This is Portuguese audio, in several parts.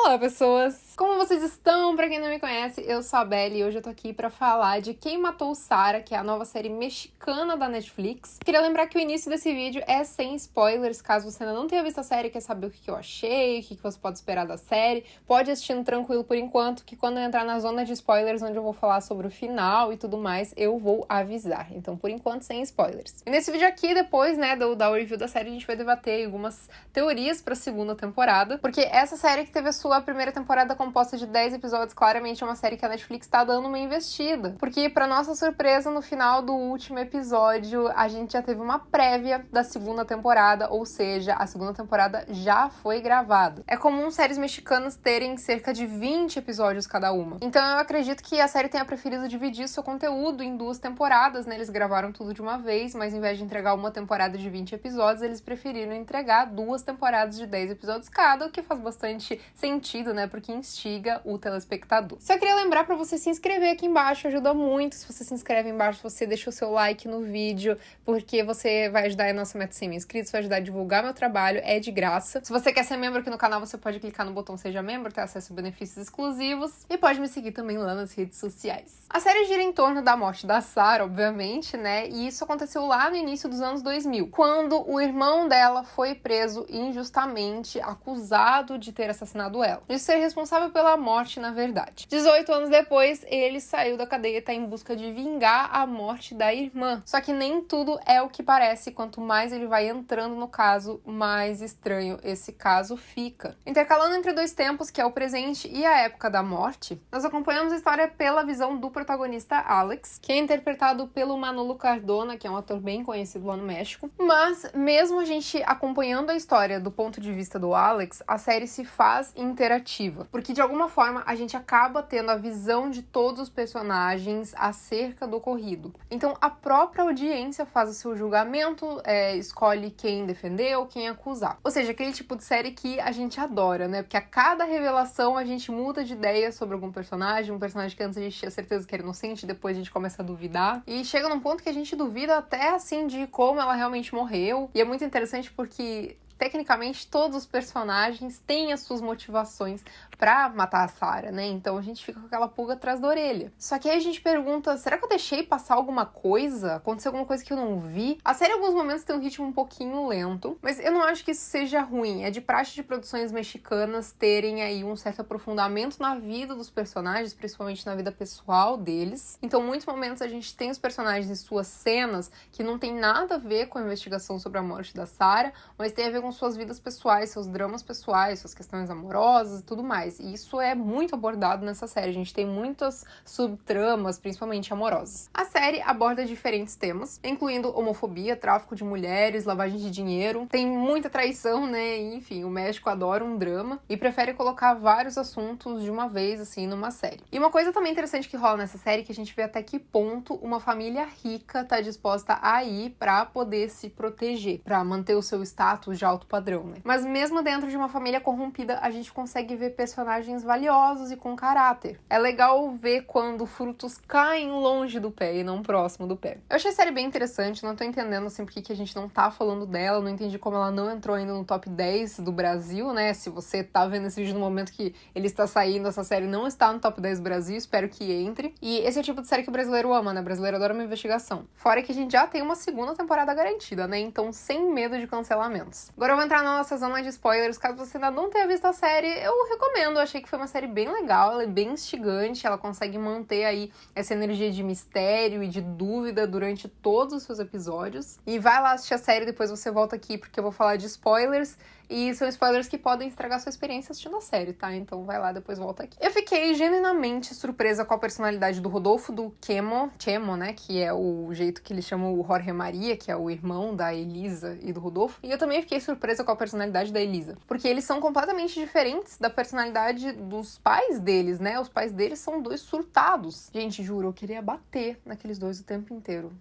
Olá, pessoas! Como vocês estão? Pra quem não me conhece, eu sou a Belle e hoje eu tô aqui pra falar de Quem Matou Sarah, que é a nova série mexicana da Netflix. Queria lembrar que o início desse vídeo é sem spoilers, caso você ainda não tenha visto a série e quer saber o que eu achei, o que você pode esperar da série. Pode assistindo tranquilo por enquanto, que quando eu entrar na zona de spoilers, onde eu vou falar sobre o final e tudo mais, eu vou avisar. Então, por enquanto, sem spoilers. E nesse vídeo aqui, depois, né, do review da série, a gente vai debater algumas teorias pra segunda temporada, porque essa série que teve a sua primeira temporada composta de 10 episódios, claramente é uma série que a Netflix tá dando uma investida. Porque, pra nossa surpresa, no final do último episódio, a gente já teve uma prévia da segunda temporada, ou seja, a segunda temporada já foi gravada. É comum séries mexicanas terem cerca de 20 episódios cada uma. Então eu acredito que a série tenha preferido dividir seu conteúdo em 2 temporadas, né? Eles gravaram tudo de uma vez, mas em vez de entregar uma temporada de 20 episódios, eles preferiram entregar 2 temporadas de 10 episódios cada, o que faz bastante sentido, né? Porque instiga o telespectador. Só queria lembrar pra você se inscrever aqui embaixo, ajuda muito. Se você se inscreve embaixo, você deixa o seu like no vídeo, porque você vai ajudar a nossa meta 100 mil inscritos, vai ajudar a divulgar meu trabalho, é de graça. Se você quer ser membro aqui no canal, você pode clicar no botão Seja Membro, ter acesso a benefícios exclusivos, e pode me seguir também lá nas redes sociais. A série gira em torno da morte da Sarah, obviamente, né? E isso aconteceu lá no início dos anos 2000, quando o irmão dela foi preso injustamente, acusado de ter assassinado ela, de ser responsável pela morte, na verdade. 18 anos depois, ele saiu da cadeia e tá em busca de vingar a morte da irmã. Só que nem tudo é o que parece, quanto mais ele vai entrando no caso, mais estranho esse caso fica. Intercalando entre 2 tempos, que é o presente e a época da morte, nós acompanhamos a história pela visão do protagonista Alex, que é interpretado pelo Manolo Cardona, que é um ator bem conhecido lá no México. Mas, mesmo a gente acompanhando a história do ponto de vista do Alex, a série se faz interativa, porque de alguma forma a gente acaba tendo a visão de todos os personagens acerca do ocorrido. Então a própria audiência faz o seu julgamento, escolhe quem defender ou quem acusar. Ou seja, aquele tipo de série que a gente adora, né? Porque a cada revelação a gente muda de ideia sobre algum personagem, um personagem que antes a gente tinha certeza que era inocente, depois a gente começa a duvidar. E chega num ponto que a gente duvida até, assim, de como ela realmente morreu. E é muito interessante porque tecnicamente, todos os personagens têm as suas motivações pra matar a Sarah, né? Então a gente fica com aquela pulga atrás da orelha. Só que aí a gente pergunta, será que eu deixei passar alguma coisa? Aconteceu alguma coisa que eu não vi? A série, em alguns momentos, tem um ritmo um pouquinho lento, mas eu não acho que isso seja ruim. É de praxe de produções mexicanas terem aí um certo aprofundamento na vida dos personagens, principalmente na vida pessoal deles. Então, em muitos momentos, a gente tem os personagens em suas cenas que não tem nada a ver com a investigação sobre a morte da Sarah, mas tem a ver com suas vidas pessoais, seus dramas pessoais, suas questões amorosas e tudo mais. E isso é muito abordado nessa série. A gente tem muitas subtramas, principalmente amorosas. A série aborda diferentes temas, incluindo homofobia, tráfico de mulheres, lavagem de dinheiro. Tem muita traição, né? Enfim, o México adora um drama e prefere colocar vários assuntos de uma vez, assim, numa série. E uma coisa também interessante que rola nessa série é que a gente vê até que ponto uma família rica tá disposta a ir pra poder se proteger, pra manter o seu status de alto padrão, né? Mas mesmo dentro de uma família corrompida, a gente consegue ver personagens valiosos e com caráter. É legal ver quando frutos caem longe do pé e não próximo do pé. Eu achei a série bem interessante, não tô entendendo assim por que a gente não tá falando dela, não entendi como ela não entrou ainda no top 10 do Brasil, né? Se você tá vendo esse vídeo no momento que ele está saindo, essa série não está no top 10 do Brasil, espero que entre. E esse é o tipo de série que o brasileiro ama, né? O brasileiro adora uma investigação. Fora que a gente já tem uma segunda temporada garantida, né? Então, sem medo de cancelamentos. Agora eu vou entrar na nossa zona de spoilers. Caso você ainda não tenha visto a série, eu recomendo. Eu achei que foi uma série bem legal, ela é bem instigante, ela consegue manter aí essa energia de mistério e de dúvida durante todos os seus episódios. E vai lá assistir a série, depois você volta aqui, porque eu vou falar de spoilers. E são spoilers que podem estragar sua experiência assistindo a série, tá? Então vai lá, depois volta aqui. Eu fiquei genuinamente surpresa com a personalidade do Rodolfo, do Chemo, né? Que é o jeito que eles chamam o Jorge Maria, que é o irmão da Elisa e do Rodolfo. E eu também fiquei surpresa com a personalidade da Elisa, porque eles são completamente diferentes da personalidade dos pais deles, né? Os pais deles são 2 surtados. Gente, juro, eu queria bater naqueles 2 o tempo inteiro.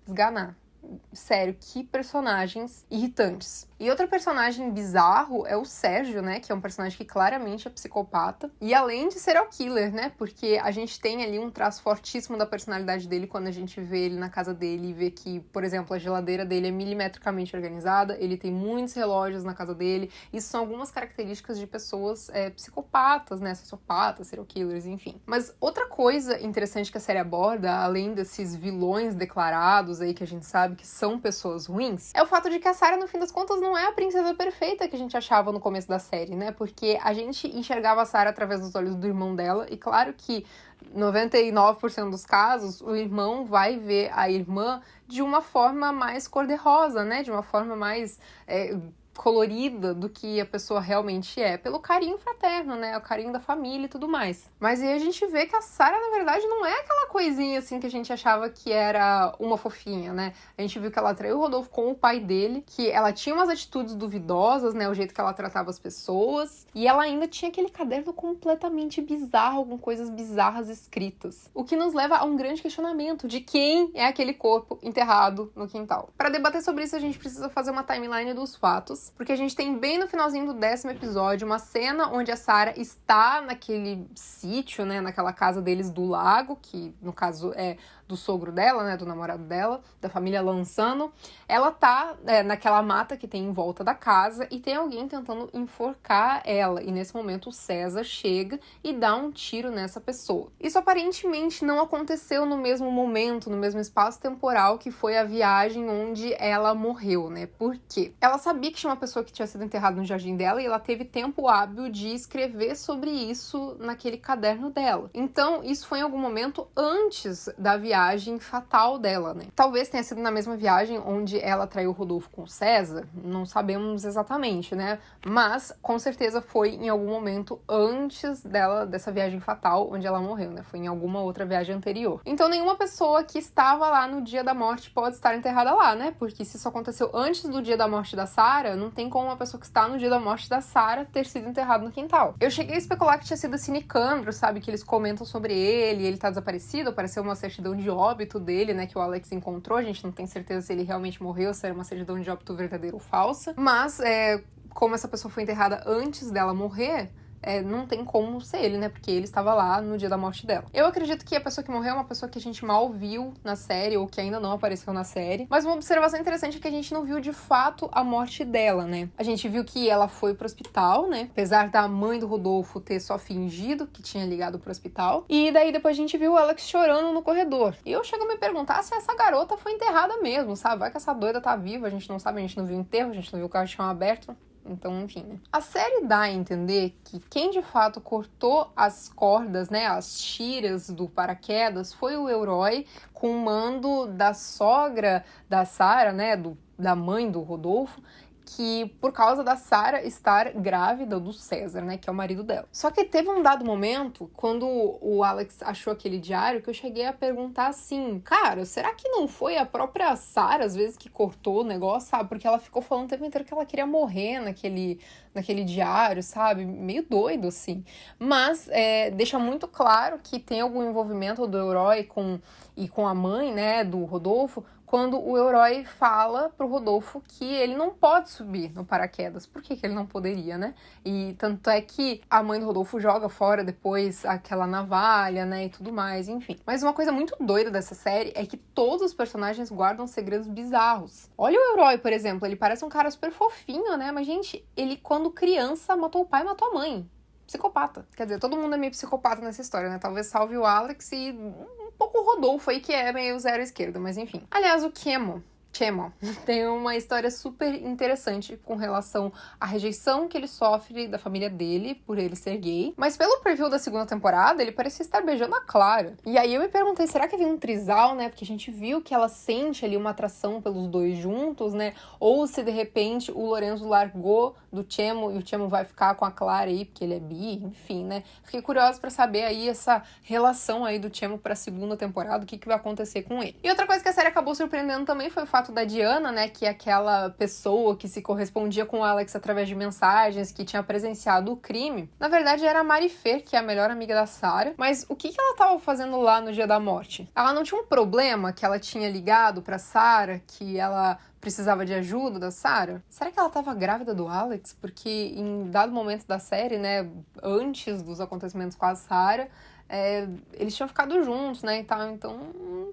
Esganar. Sério, que personagens irritantes. E outro personagem bizarro é o Sérgio, né, que é um personagem que claramente é psicopata. E além de serial killer, né, porque a gente tem ali um traço fortíssimo da personalidade dele quando a gente vê ele na casa dele e vê que, por exemplo, a geladeira dele é milimetricamente organizada, ele tem muitos relógios na casa dele. Isso são algumas características de pessoas psicopatas, né, sociopatas, serial killers, enfim. Mas outra coisa interessante que a série aborda, além desses vilões declarados aí que a gente sabe que são pessoas ruins, é o fato de que a Sarah, no fim das contas, não é a princesa perfeita que a gente achava no começo da série, né? Porque a gente enxergava a Sarah através dos olhos do irmão dela, e claro que 99% dos casos, o irmão vai ver a irmã de uma forma mais cor-de-rosa, né? De uma forma mais colorida do que a pessoa realmente é, pelo carinho fraterno, né, o carinho da família e tudo mais. Mas aí a gente vê que a Sarah, na verdade, não é aquela coisinha assim que a gente achava que era uma fofinha, né? A gente viu que ela traiu o Rodolfo com o pai dele, que ela tinha umas atitudes duvidosas, né, o jeito que ela tratava as pessoas, e ela ainda tinha aquele caderno completamente bizarro, com coisas bizarras escritas. O que nos leva a um grande questionamento de quem é aquele corpo enterrado no quintal. Para debater sobre isso, a gente precisa fazer uma timeline dos fatos, porque a gente tem bem no finalzinho do 10º episódio uma cena onde a Sarah está naquele sítio, né, naquela casa deles do lago, que no caso é do sogro dela, né, do namorado dela, da família Lanzano. Ela tá naquela mata que tem em volta da casa e tem alguém tentando enforcar ela, e nesse momento o César chega e dá um tiro nessa pessoa. Isso aparentemente não aconteceu no mesmo momento, no mesmo espaço temporal que foi a viagem onde ela morreu, né? Por quê? Ela sabia que tinha uma pessoa que tinha sido enterrada no jardim dela e ela teve tempo hábil de escrever sobre isso naquele caderno dela. Então, isso foi em algum momento antes da viagem fatal dela, né? Talvez tenha sido na mesma viagem onde ela traiu o Rodolfo com o César, não sabemos exatamente, né? Mas, com certeza, foi em algum momento antes dessa viagem fatal onde ela morreu, né? Foi em alguma outra viagem anterior. Então, nenhuma pessoa que estava lá no dia da morte pode estar enterrada lá, né? Porque se isso aconteceu antes do dia da morte da Sarah, não tem como uma pessoa que está no dia da morte da Sarah ter sido enterrada no quintal. Eu cheguei a especular que tinha sido esse Nicandro, sabe? Que eles comentam sobre ele tá desaparecido, apareceu uma certidão de óbito dele, né? Que o Alex encontrou, a gente não tem certeza se ele realmente morreu, se era uma certidão de óbito verdadeira ou falsa. Mas, como essa pessoa foi enterrada antes dela morrer, não tem como ser ele, né? Porque ele estava lá no dia da morte dela. Eu acredito que a pessoa que morreu é uma pessoa que a gente mal viu na série, ou que ainda não apareceu na série. Mas uma observação interessante é que a gente não viu de fato a morte dela, né? A gente viu que ela foi pro hospital, né? Apesar da mãe do Rodolfo ter só fingido que tinha ligado pro hospital. E daí depois a gente viu o Alex chorando no corredor. E eu chego a me perguntar se essa garota foi enterrada mesmo, sabe? Vai que essa doida tá viva, a gente não sabe, a gente não viu o enterro, a gente não viu o caixão aberto. Então, enfim, né? A série dá a entender que quem de fato cortou as cordas, né, as tiras do paraquedas foi o Elroy, com o mando da sogra da Sarah, né, da mãe do Rodolfo, que por causa da Sarah estar grávida do César, né, que é o marido dela. Só que teve um dado momento, quando o Alex achou aquele diário, que eu cheguei a perguntar assim, cara, será que não foi a própria Sarah, às vezes, que cortou o negócio, sabe? Porque ela ficou falando o tempo inteiro que ela queria morrer naquele diário, sabe? Meio doido, assim. Mas deixa muito claro que tem algum envolvimento do Elroy com a mãe, né, do Rodolfo, quando o Elroy fala pro Rodolfo que ele não pode subir no paraquedas. Por que ele não poderia, né? E tanto é que a mãe do Rodolfo joga fora depois aquela navalha, né, e tudo mais, enfim. Mas uma coisa muito doida dessa série é que todos os personagens guardam segredos bizarros. Olha o Elroy, por exemplo, ele parece um cara super fofinho, né? Mas, gente, ele, quando criança, matou o pai e matou a mãe. Psicopata. Quer dizer, todo mundo é meio psicopata nessa história, né? Talvez salve o Alex e um pouco o Rodolfo aí, que é meio zero esquerda, mas enfim. Aliás, o Chemo tem uma história super interessante com relação à rejeição que ele sofre da família dele por ele ser gay. Mas pelo preview da segunda temporada, ele parecia estar beijando a Clara. E aí eu me perguntei, será que havia um trisal, né? Porque a gente viu que ela sente ali uma atração pelos dois juntos, né? Ou se de repente o Lorenzo largou do Chemo e o Chemo vai ficar com a Clara aí, porque ele é bi, enfim, né? Fiquei curiosa pra saber aí essa relação aí do Chemo pra segunda temporada, o que vai acontecer com ele. E outra coisa que a série acabou surpreendendo também foi o fato da Diana, né, que é aquela pessoa que se correspondia com o Alex através de mensagens, que tinha presenciado o crime. Na verdade, era a Mari Fer, que é a melhor amiga da Sarah. Mas o que ela tava fazendo lá no dia da morte? Ela não tinha um problema que ela tinha ligado pra Sarah, que ela precisava de ajuda da Sarah? Será que ela tava grávida do Alex? Porque em dado momento da série, né, antes dos acontecimentos com a Sarah, eles tinham ficado juntos, né, e tal, então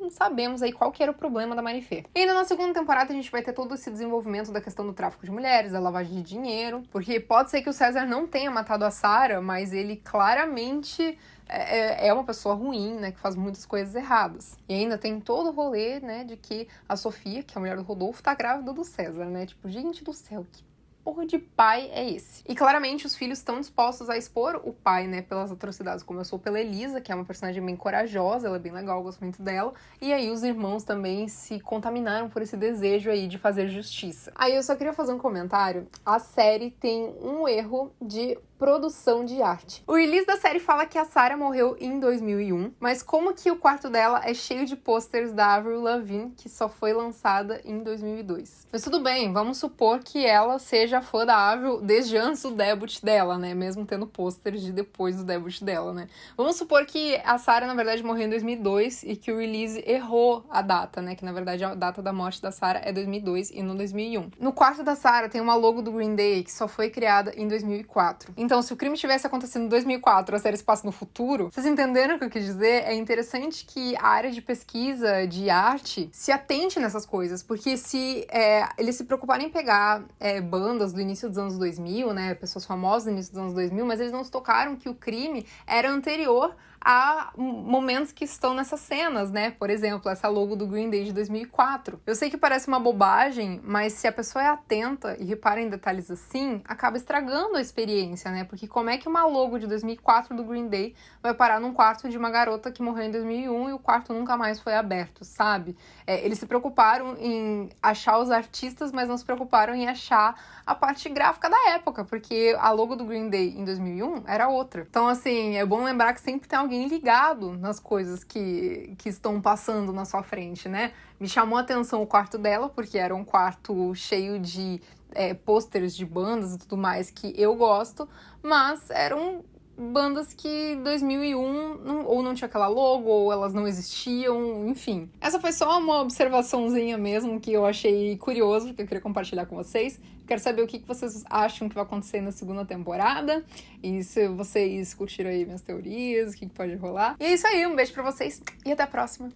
não sabemos aí qual que era o problema da Mary-Fê. E ainda na segunda temporada a gente vai ter todo esse desenvolvimento da questão do tráfico de mulheres, da lavagem de dinheiro, porque pode ser que o César não tenha matado a Sarah, mas ele claramente é uma pessoa ruim, né, que faz muitas coisas erradas. E ainda tem todo o rolê, né, de que a Sofia, que é a mulher do Rodolfo, tá grávida do César, né, tipo, gente do céu, que porra de pai é esse? E claramente os filhos estão dispostos a expor o pai, né, pelas atrocidades. Começou pela Elisa, que é uma personagem bem corajosa, ela é bem legal, eu gosto muito dela. E aí os irmãos também se contaminaram por esse desejo aí de fazer justiça. Aí eu só queria fazer um comentário. A série tem um erro de produção de arte. O release da série fala que a Sarah morreu em 2001, mas como que o quarto dela é cheio de posters da Avril Lavigne, que só foi lançada em 2002. Mas tudo bem, vamos supor que ela seja fã da Avril desde antes do debut dela, né? Mesmo tendo posters de depois do debut dela, né? Vamos supor que a Sarah, na verdade, morreu em 2002 e que o release errou a data, né? Que, na verdade, a data da morte da Sarah é 2002 e não 2001. No quarto da Sarah tem uma logo do Green Day que só foi criada em 2004. Então, se o crime tivesse acontecido em 2004, a série se passa no futuro, vocês entenderam o que eu quis dizer? É interessante que a área de pesquisa de arte se atente nessas coisas, porque se eles se preocuparem em pegar bandas do início dos anos 2000, né, pessoas famosas do início dos anos 2000, mas eles não se tocaram que o crime era anterior a momentos que estão nessas cenas, né? Por exemplo, essa logo do Green Day de 2004. Eu sei que parece uma bobagem, mas se a pessoa é atenta e repara em detalhes assim, acaba estragando a experiência, né? Porque como é que uma logo de 2004 do Green Day vai parar num quarto de uma garota que morreu em 2001 e o quarto nunca mais foi aberto, sabe? Eles se preocuparam em achar os artistas, mas não se preocuparam em achar a parte gráfica da época, porque a logo do Green Day em 2001 era outra. Então, assim, é bom lembrar que sempre tem alguém ligado nas coisas que estão passando na sua frente, né? Me chamou a atenção o quarto dela, porque era um quarto cheio de pôsteres de bandas e tudo mais que eu gosto, mas eram bandas que em 2001 ou não tinha aquela logo, ou elas não existiam, enfim. Essa foi só uma observaçãozinha mesmo que eu achei curioso, que eu queria compartilhar com vocês. Quero saber o que vocês acham que vai acontecer na segunda temporada, e se vocês curtiram aí minhas teorias, o que pode rolar. E é isso aí, um beijo pra vocês e até a próxima!